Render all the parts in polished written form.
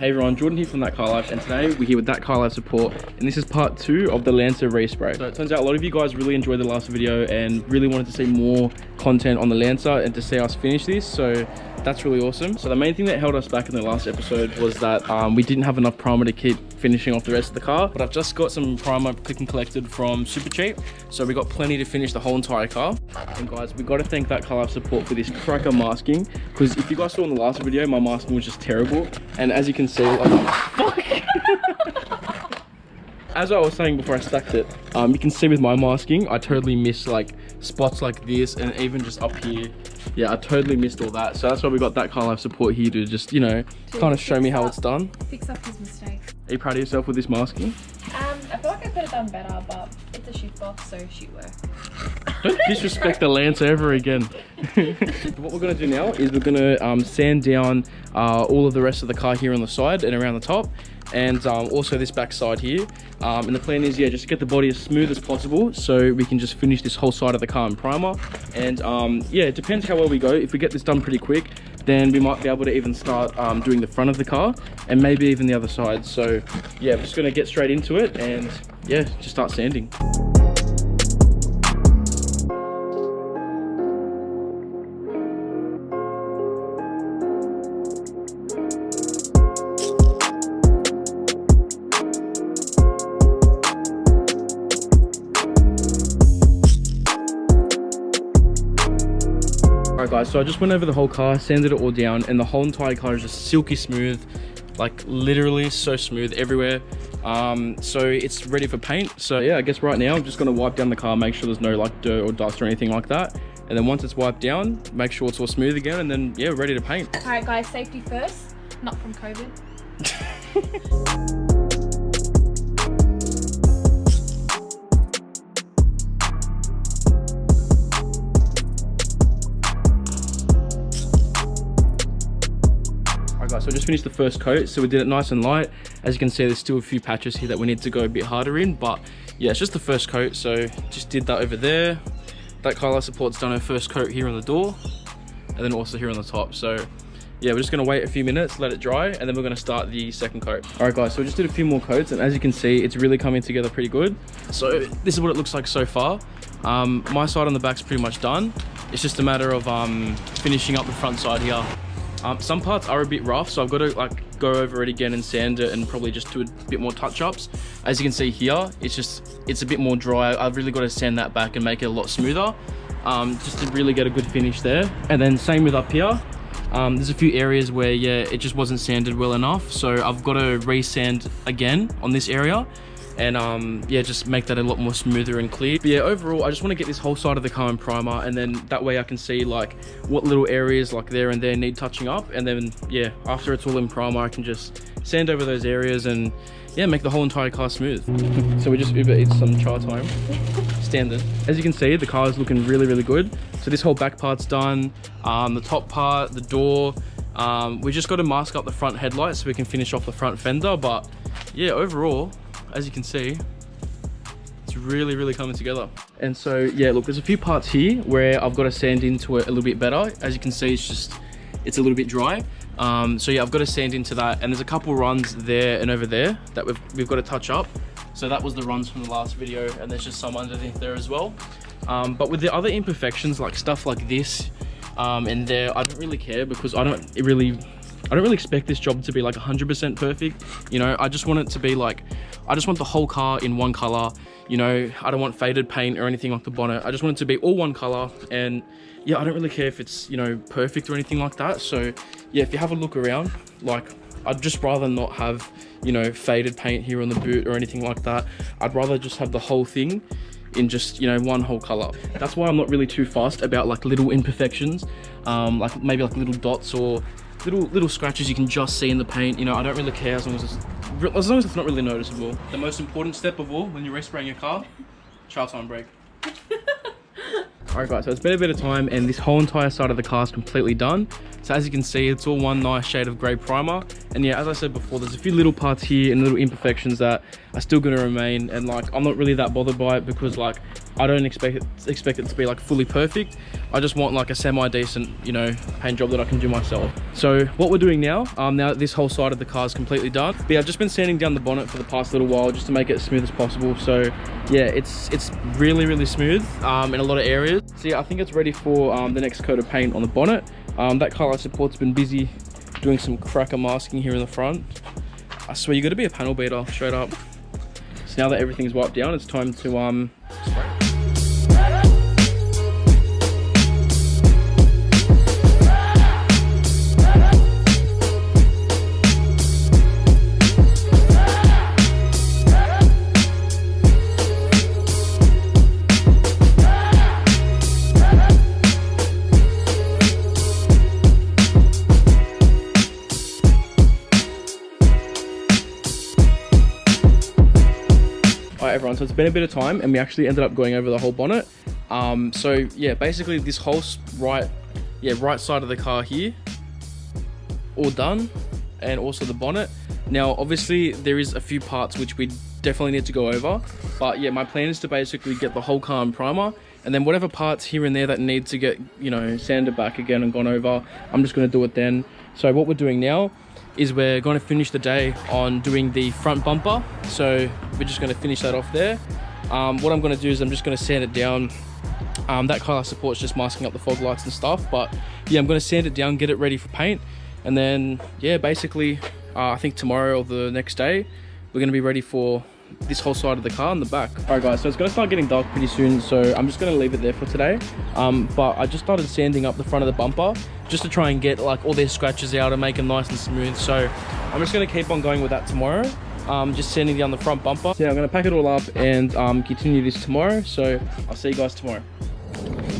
Hey everyone, Jordan here from ThatCarLife, and today we're here with ThatCarLife support, and this is part 2 of the Lancer Respray. So it turns out a lot of you guys really enjoyed the last video and really wanted to see more content on the Lancer and to see us finish this, so that's really awesome. So the main thing that held us back in the last episode was that we didn't have enough primer to keep finishing off the rest of the car, but I've just got some primer click and collected from Super Cheap, so we got plenty to finish the whole entire car. And guys, we got to thank ThatCarLife support for this cracker masking, because if you guys saw in the last video, my masking was just terrible, and as you can see, fuck. As I was saying before I stacked it, you can see with my masking, I totally missed like spots like this, and even just up here. Yeah, I totally missed all that. So that's why we got ThatCarLife support here to just, you know, kind of show me how it's done. Fix up his mistakes. Are you proud of yourself with this masking? I feel like I could have done better, but it's a shoot box, so shoot work. Don't disrespect the Lancer ever again. What we're going to do now is we're going to sand down all of the rest of the car here on the side and around the top, and also this back side here. And the plan is, yeah, just to get the body as smooth as possible so we can just finish this whole side of the car in primer. And yeah, it depends how well we go. If we get this done pretty quick, then we might be able to even start doing the front of the car and maybe even the other side. So yeah, we're just going to get straight into it and yeah, just start sanding. Alright guys, so I just went over the whole car, sanded it all down, and the whole entire car is just silky smooth, like literally so smooth everywhere. So it's ready for paint. So yeah, I guess right now I'm just going to wipe down the car, make sure there's no like dirt or dust or anything like that, and then once it's wiped down, make sure it's all smooth again, and then yeah, ready to paint. Alright guys, safety first, not from COVID. So I just finished the first coat, so we did it nice and light. As you can see, there's still a few patches here that we need to go a bit harder in, but yeah, it's just the first coat, so just did that over there. ThatCarLife support's done her first coat here on the door, and then also here on the top. So yeah, we're just gonna wait a few minutes, let it dry, and then we're gonna start the second coat. All right guys, so we just did a few more coats, and as you can see, it's really coming together pretty good. So this is what it looks like so far. My side on the back's pretty much done. It's just a matter of finishing up the front side here. Some parts are a bit rough, so I've got to like go over it again and sand it and probably just do a bit more touch-ups. As you can see here, it's a bit more dry. I've really got to sand that back and make it a lot smoother, just to really get a good finish there. And then same with up here. There's a few areas where yeah, it just wasn't sanded well enough, so I've got to re-sand again on this area, and yeah, just make that a lot more smoother and clear. But yeah, overall I just want to get this whole side of the car in primer, and then that way I can see like what little areas like there and there need touching up, and then yeah, after it's all in primer I can just sand over those areas and yeah, make the whole entire car smooth. So we just Uber Eats some char time. Standard. As you can see, the car is looking really, really good. So this whole back part's done, the top part, the door. We just got to mask up the front headlights so we can finish off the front fender, but yeah, overall, as you can see, it's really, really coming together. And so yeah, look, there's a few parts here where I've got to sand into it a little bit better. As you can see, it's a little bit dry. So yeah, I've got to sand into that, and there's a couple runs there and over there that we've got to touch up. So that was the runs from the last video, and there's just some underneath there as well. But with the other imperfections, like stuff like this and there, I don't really care, because I don't really expect this job to be like 100% perfect. You know, I just want it to be like, I just want the whole car in one color. You know, I don't want faded paint or anything like the bonnet. I just want it to be all one color, and yeah, I don't really care if it's, you know, perfect or anything like that. So yeah, if you have a look around, like, I'd just rather not have, you know, faded paint here on the boot or anything like that. I'd rather just have the whole thing in just, you know, one whole color. That's why I'm not really too fussed about like little imperfections, like maybe like little dots or little scratches you can just see in the paint. You know, I don't really care as long as it's not really noticeable. The most important step of all when you're respraying your car, child time break. Alright guys, so it's been a bit of time, and this whole entire side of the car is completely done. So as you can see, it's all one nice shade of grey primer. And yeah, as I said before, there's a few little parts here and little imperfections that are still going to remain, and like, I'm not really that bothered by it, because like, I don't expect it to be like fully perfect. I just want like a semi-decent, you know, paint job that I can do myself. So what we're doing now, now that this whole side of the car is completely done, but yeah, I've just been sanding down the bonnet for the past little while just to make it as smooth as possible. So yeah, it's really smooth in a lot of areas. So yeah, I think it's ready for the next coat of paint on the bonnet. ThatCarLife support's been busy doing some cracker masking here in the front. I swear you got to be a panel beater, straight up. So now that everything's wiped down, it's time to spray. Alright everyone, so it's been a bit of time and we actually ended up going over the whole bonnet. So yeah, basically this whole right side of the car here, all done, and also the bonnet. Now obviously there is a few parts which we definitely need to go over, but yeah, my plan is to basically get the whole car in primer, and then whatever parts here and there that need to get, you know, sanded back again and gone over, I'm just going to do it then. So what we're doing now is we're going to finish the day on doing the front bumper. So we're just going to finish that off there. What I'm going to do is I'm just going to sand it down. ThatCarLife support's just masking up the fog lights and stuff, but yeah, I'm going to sand it down, get it ready for paint, and then yeah, basically I think tomorrow or the next day we're going to be ready for this whole side of the car and the back. All right guys, so it's going to start getting dark pretty soon, so I'm just going to leave it there for today. But I just started sanding up the front of the bumper just to try and get like all these scratches out and make them nice and smooth. So I'm just going to keep on going with that tomorrow, just sanding down the front bumper. So yeah, I'm going to pack it all up and continue this tomorrow. So I'll see you guys tomorrow.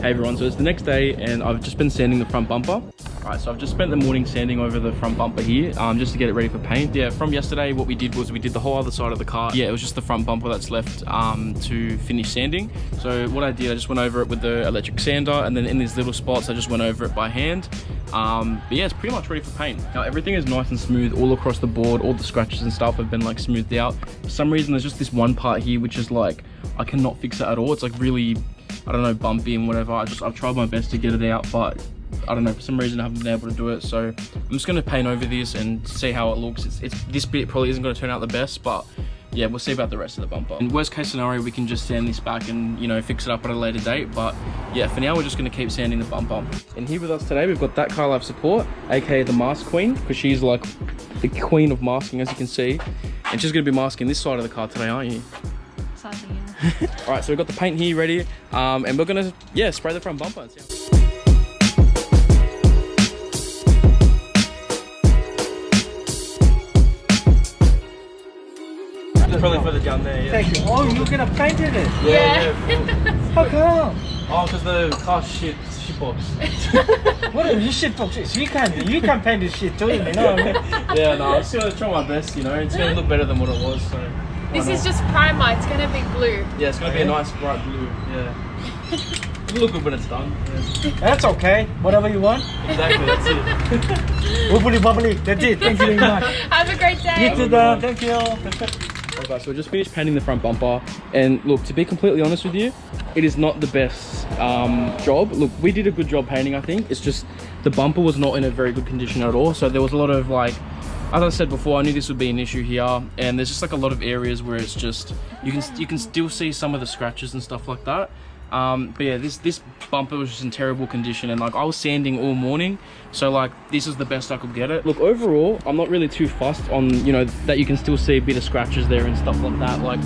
Hey everyone, so it's the next day and I've just been sanding the front bumper. Alright, so I've just spent the morning sanding over the front bumper here, just to get it ready for paint. Yeah, from yesterday what we did was we did the whole other side of the car. Yeah, it was just the front bumper that's left to finish sanding. So what I did, I just went over it with the electric sander, and then in these little spots I just went over it by hand. But yeah, it's pretty much ready for paint. Now everything is nice and smooth all across the board. All the scratches and stuff have been like smoothed out. For some reason there's just this one part here which is like, I cannot fix it at all. It's like really, I don't know, bumpy and whatever. I've tried my best to get it out, but I don't know, for some reason I haven't been able to do it. So I'm just going to paint over this and see how it looks. This bit probably isn't going to turn out the best, but yeah, we'll see about the rest of the bumper. In worst case scenario, we can just sand this back and, you know, fix it up at a later date. But yeah, for now we're just going to keep sanding the bumper. And here with us today we've got ThatCarLife support, aka the mask queen, because she's like the queen of masking, as you can see. And she's going to be masking this side of the car today, aren't you? Sadly, yeah. All right, so we've got the paint here ready, and we're going to, yeah, spray the front bumper. Probably further down there, yeah. Thank you. Oh, you could have painted it. Yeah. How come? Oh, because the car shit box. What are you shit boxes? You can paint this shit too, you know what I mean? Yeah, no, I'm just gonna try my best, you know. It's gonna look better than what it was, so. This is just primer, it's gonna be blue. Yeah, it's gonna be a nice bright blue, yeah. It'll look good when it's done. Yeah. That's okay. Whatever you want. Exactly, that's it. Bubbly bubbly. That's it. Thank you very much. Have a great day. You too, thank you. Okay, so we just finished painting the front bumper, and look, to be completely honest with you, it is not the best job. Look, we did a good job painting, I think. It's just the bumper was not in a very good condition at all, so there was a lot of like, as I said before, I knew this would be an issue here, and there's just like a lot of areas where it's just, you can still see some of the scratches and stuff like that. But yeah, this bumper was just in terrible condition, and like I was sanding all morning, so like this is the best I could get it. Look, overall I'm not really too fussed on, you know, that you can still see a bit of scratches there and stuff like that. Like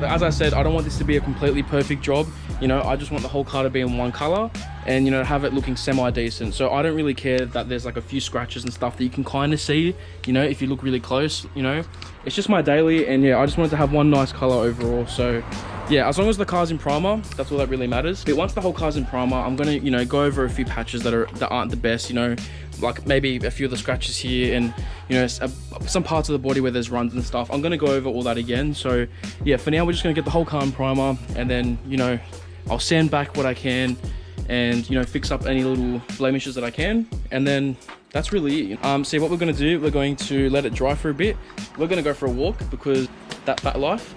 as I said, I don't want this to be a completely perfect job, you know. I just want the whole car to be in one color and, you know, have it looking semi-decent. So I don't really care that there's like a few scratches and stuff that you can kind of see, you know, if you look really close, you know. It's just my daily, and yeah, I just wanted to have one nice color overall. So yeah, as long as the car's in primer, that's all that really matters. But once the whole car's in primer, I'm gonna, you know, go over a few patches that aren't the best, you know, like maybe a few of the scratches here, and, you know, some parts of the body where there's runs and stuff. I'm gonna go over all that again. So yeah, for now we're just gonna get the whole car in primer, and then, you know, I'll sand back what I can, and, you know, fix up any little blemishes that I can, and then that's really it. See, what we're going to do, we're going to let it dry for a bit. We're going to go for a walk, because ThatCarLife.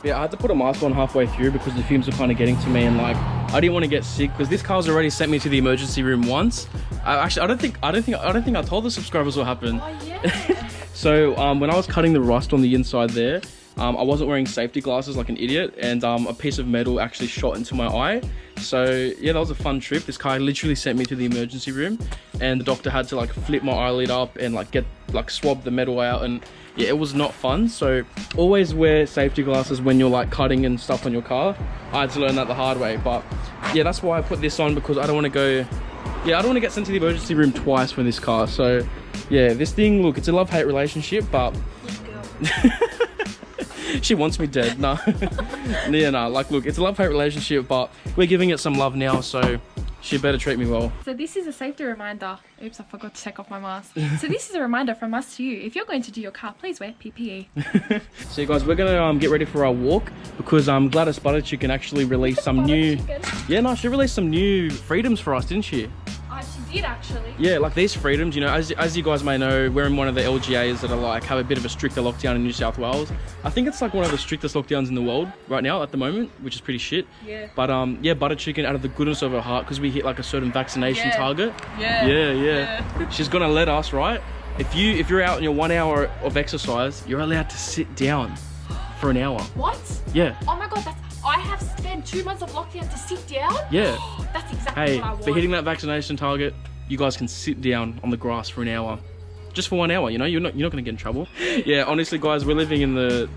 Yeah, I had to put a mask on halfway through because the fumes were kind of getting to me, and like I didn't want to get sick because this car's already sent me to the emergency room once. Actually, I don't think I told the subscribers what happened. Oh yeah. So when I was cutting the rust on the inside there, I wasn't wearing safety glasses like an idiot, and a piece of metal actually shot into my eye. So yeah, that was a fun trip. This car literally sent me to the emergency room, and the doctor had to like flip my eyelid up and like swab the metal out, and yeah, it was not fun. So always wear safety glasses when you're like cutting and stuff on your car. I had to learn that the hard way, but yeah, that's why I put this on, because I don't want to go, yeah, I don't want to get sent to the emergency room twice for this car. So yeah, this thing, look, it's a love-hate relationship, but she wants me dead. No. Yeah, no, like look, it's a love-hate relationship, but we're giving it some love now, so she better treat me well. So this is a safety reminder. Oops, I forgot to take off my mask. So this is a reminder from us to you. If you're going to do your car, please wear PPE. So you guys, we're gonna get ready for our walk, because Gladys Butter Chicken actually released some new... Yeah, no, she released some new freedoms for us, didn't she? She did actually. Yeah, like these freedoms, you know, as you guys may know, we're in one of the LGAs that are like have a bit of a stricter lockdown in New South Wales. I think it's like one of the strictest lockdowns in the world right now at the moment, which is pretty shit. Yeah. But yeah, Butter Chicken, out of the goodness of her heart, because we hit like a certain vaccination target. Yeah. She's gonna let us, right? If you're out in your 1 hour of exercise, you're allowed to sit down for an hour. What? Yeah. Oh my god, I have spent 2 months of lockdown to sit down? Yeah. That's exactly what I want. For hitting that vaccination target, you guys can sit down on the grass for an hour. Just for 1 hour, you know, you're not gonna get in trouble. Yeah, honestly guys, we're living in the...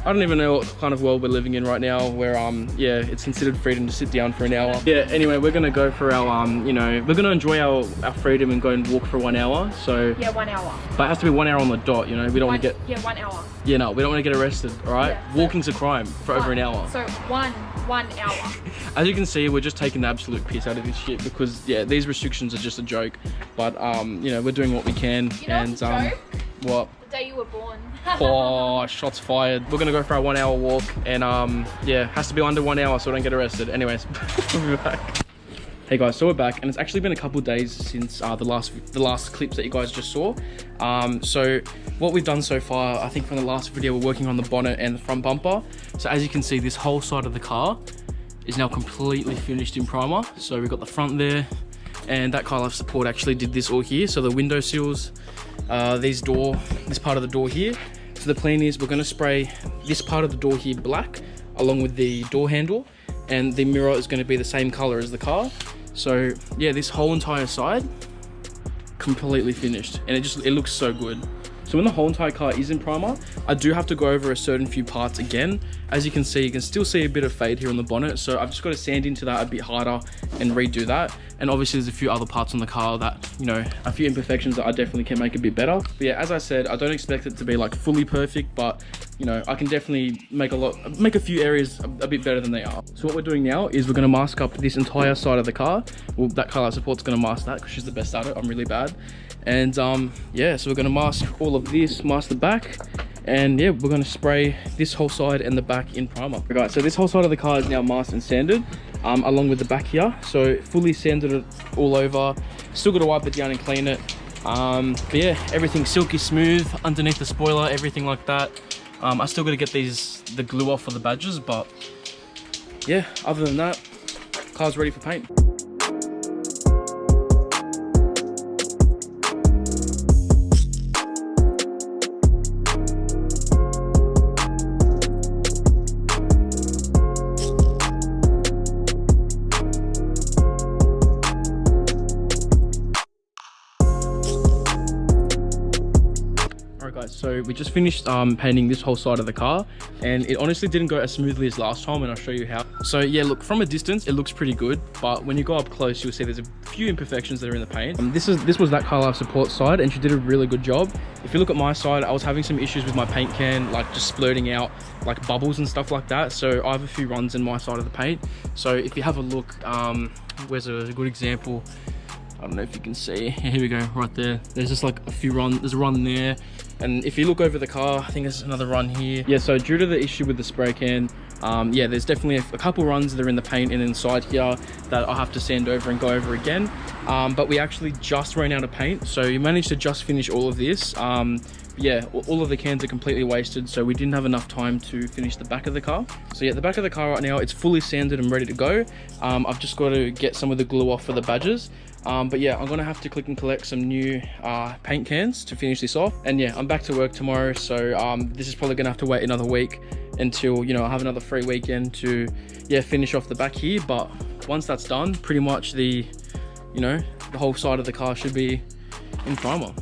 I don't even know what kind of world we're living in right now, where yeah, it's considered freedom to sit down for an hour. Yeah, anyway, we're gonna go for our you know, we're gonna enjoy our freedom and go and walk for 1 hour. So yeah, 1 hour. But it has to be 1 hour on the dot, you know. We don't want to get... Yeah, 1 hour. Yeah, no, we don't want to get arrested, all right? Yeah, Walking's a crime for over an hour. So one hour. As you can see, we're just taking the absolute piss out of this shit, because yeah, these restrictions are just a joke. But you know, we're doing what we can. You know what's a joke? What? The day you were born. Oh, shots fired. We're gonna go for our 1 hour walk, and yeah, has to be under 1 hour so we don't get arrested. Anyways, we'll be back. Hey guys, so we're back, and it's actually been a couple of days since the last clips that you guys just saw. So what we've done so far, I think from the last video, we're working on the bonnet and the front bumper. So as you can see, this whole side of the car is now completely finished in primer. So we've got the front there, and ThatCarLife support actually did this all here. So the window sills, this part of the door here. So the plan is we're going to spray this part of the door here black, along with the door handle, and the mirror is going to be the same color as the car. So yeah, this whole entire side completely finished, and it looks so good. So when the whole entire car is in primer, I do have to go over a certain few parts again. As you can see, you can still see a bit of fade here on the bonnet, so I've just got to sand into that a bit harder and redo that. And obviously there's a few other parts on the car that, you know, a few imperfections that I definitely can make a bit better. But yeah, as I said, I don't expect it to be like fully perfect, but you know, I can definitely make a few areas a bit better than they are. So what we're doing now is we're going to mask up this entire side of the car. Well, ThatCarLife support's going to mask that because she's the best at it. I'm really bad. And yeah, so we're going to mask all of this, mask the back, and yeah, we're going to spray this whole side and the back in primer. Okay, so this whole side of the car is now masked and sanded, along with the back here. So fully sanded it all over. Still got to wipe it down and clean it. But yeah, everything's silky smooth underneath the spoiler, everything like that. I still got to get the glue off for the badges, but yeah, other than that, car's ready for paint. So we just finished painting this whole side of the car, and it honestly didn't go as smoothly as last time, and I'll show you how. So yeah, look, from a distance it looks pretty good, but when you go up close you'll see there's a few imperfections that are in the paint. This was ThatCarLife support side, and she did a really good job. If you look at my side, I was having some issues with my paint can, like just splurting out like bubbles and stuff like that. So I have a few runs in my side of the paint. So if you have a look, where's a good example? I don't know if you can see. Here we go, right there. There's just like a few runs. There's a run there, and if you look over the car, I think there's another run here. Yeah, so due to the issue with the spray can, Yeah, there's definitely a couple runs that are in the paint and inside here that I'll have to sand over and go over again. But we actually just ran out of paint, so we managed to just finish all of this. Yeah, all of the cans are completely wasted, so we didn't have enough time to finish the back of the car. So yeah, the back of the car right now, it's fully sanded and ready to go. I've just got to get some of the glue off for the badges. But yeah, I'm gonna have to click and collect some new paint cans to finish this off. And yeah, I'm back to work tomorrow, so this is probably gonna have to wait another week until, you know, I have another free weekend to, yeah, finish off the back here. But once that's done, pretty much the, you know, the whole side of the car should be in primer.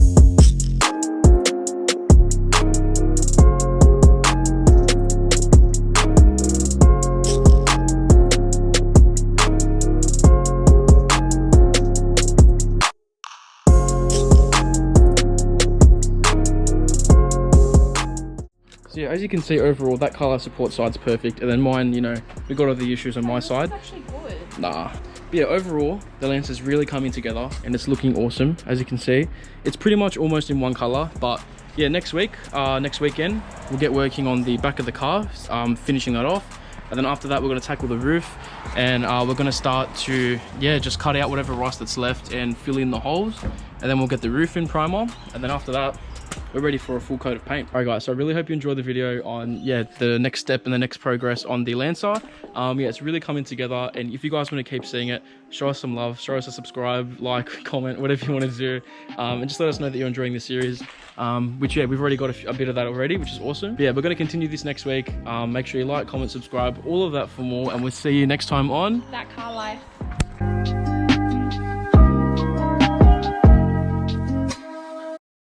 So yeah, as you can see, overall that ThatCarLife support side's perfect, and then mine, you know, we got all the issues on my side. It's actually good. Nah. But yeah, overall the Lancer's really coming together and it's looking awesome. As you can see, it's pretty much almost in one color. But yeah, next weekend we'll get working on the back of the car, finishing that off. And then after that, we're going to tackle the roof, and we're going to start to, yeah, just cut out whatever rust that's left and fill in the holes, and then we'll get the roof in primer, and then after that we're ready for a full coat of paint. All right guys, so I really hope you enjoyed the video on, yeah, the next step and the next progress on the Lancer. Yeah, it's really coming together, and if you guys want to keep seeing it, show us some love, show us a subscribe, like, comment, whatever you want to do, and just let us know that you're enjoying the series, which, yeah, we've already got a bit of that already, which is awesome. But yeah, we're going to continue this next week. Make sure you like, comment, subscribe, all of that for more, and we'll see you next time on ThatCarLife.